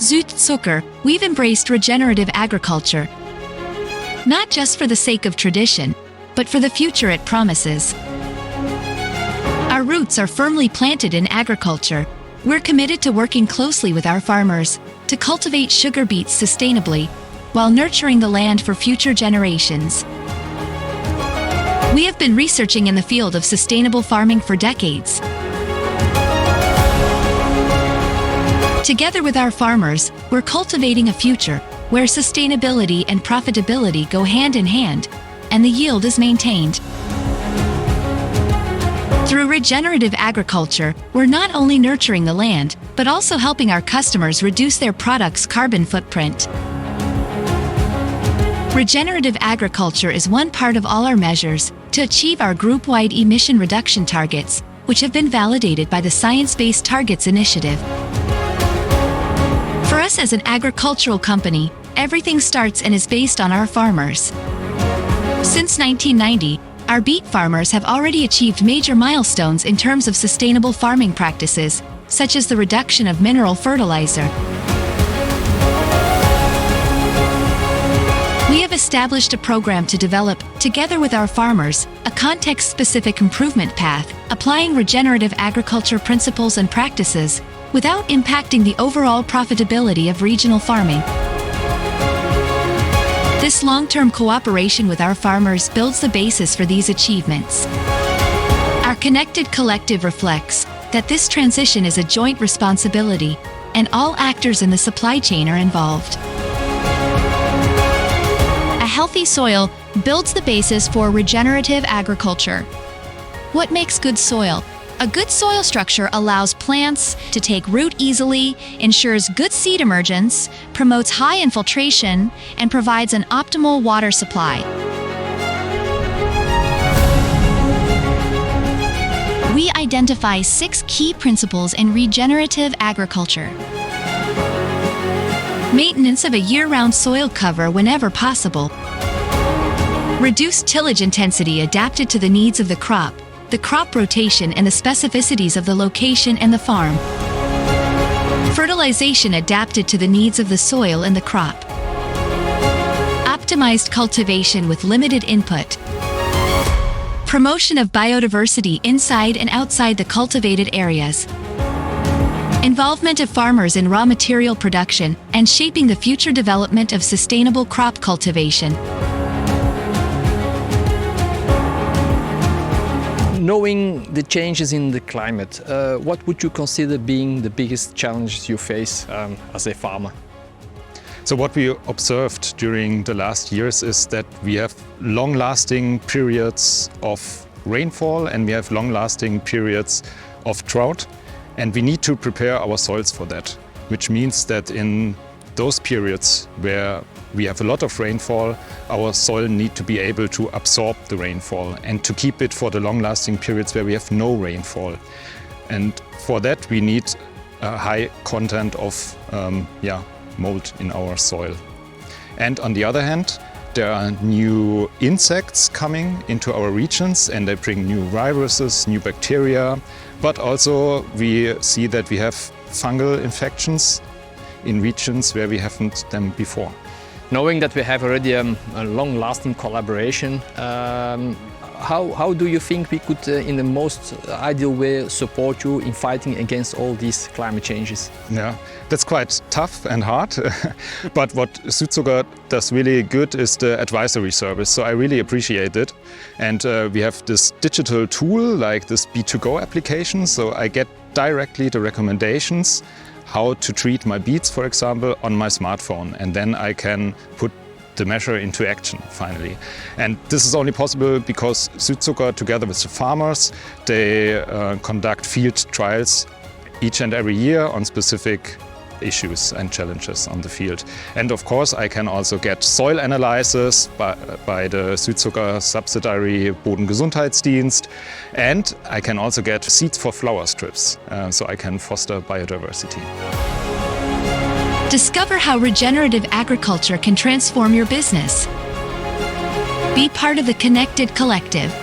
Südzucker, we've embraced regenerative agriculture. Not just for the sake of tradition, but for the future it promises. Our roots are firmly planted in agriculture. We're committed to working closely with our farmers to cultivate sugar beets sustainably, while nurturing the land for future generations. We have been researching in the field of sustainable farming for decades. Together with our farmers, we're cultivating a future where sustainability and profitability go hand in hand, and the yield is maintained. Through regenerative agriculture, we're not only nurturing the land, but also helping our customers reduce their products' carbon footprint. Regenerative agriculture is one part of all our measures to achieve our group-wide emission reduction targets, which have been validated by the Science Based Targets initiative. For us as an agricultural company, everything starts and is based on our farmers. Since 1990, our beet farmers have already achieved major milestones in terms of sustainable farming practices, such as the reduction of mineral fertilizer. We have established a program to develop, together with our farmers, a context-specific improvement path, applying regenerative agriculture principles and practices, without impacting the overall profitability of regional farming. This long-term cooperation with our farmers builds the basis for these achievements. Our connected collective reflects that this transition is a joint responsibility, and all actors in the supply chain are involved. A healthy soil builds the basis for regenerative agriculture. What makes good soil? A good soil structure allows plants to take root easily, ensures good seed emergence, promotes high infiltration, and provides an optimal water supply. We identify 6 key principles in regenerative agriculture. Maintenance of a year-round soil cover whenever possible. Reduce tillage intensity adapted to the needs of the crop rotation and the specificities of the location and the farm. Fertilization adapted to the needs of the soil and the crop. Optimized cultivation with limited input. Promotion of biodiversity inside and outside the cultivated areas. Involvement of farmers in raw material production and shaping the future development of sustainable crop cultivation. Knowing the changes in the climate, what would you consider being the biggest challenges you face as a farmer? So what we observed during the last years is that we have long-lasting periods of rainfall and we have long-lasting periods of drought, and we need to prepare our soils for that, which means that in those periods where we have a lot of rainfall, our soil needs to be able to absorb the rainfall and to keep it for the long-lasting periods where we have no rainfall. And for that we need a high content of mold in our soil. And on the other hand, there are new insects coming into our regions and they bring new viruses, new bacteria, but also we see that we have fungal infections in regions where we haven't them before. Knowing that we have already a long-lasting collaboration, how do you think we could, in the most ideal way, support you in fighting against all these climate changes? Yeah, that's quite tough and hard. But what Südzucker does really good is the advisory service. So I really appreciate it. And we have this digital tool like this B2Go application. So I get directly the recommendations how to treat my beets, for example, on my smartphone. And then I can put the measure into action, finally. And this is only possible because Südzucker, together with the farmers, they conduct field trials each and every year on specific issues and challenges on the field. And of course, I can also get soil analysis by the Südzucker subsidiary Bodengesundheitsdienst. And I can also get seeds for flower strips, so I can foster biodiversity. Discover how regenerative agriculture can transform your business. Be part of the connected collective.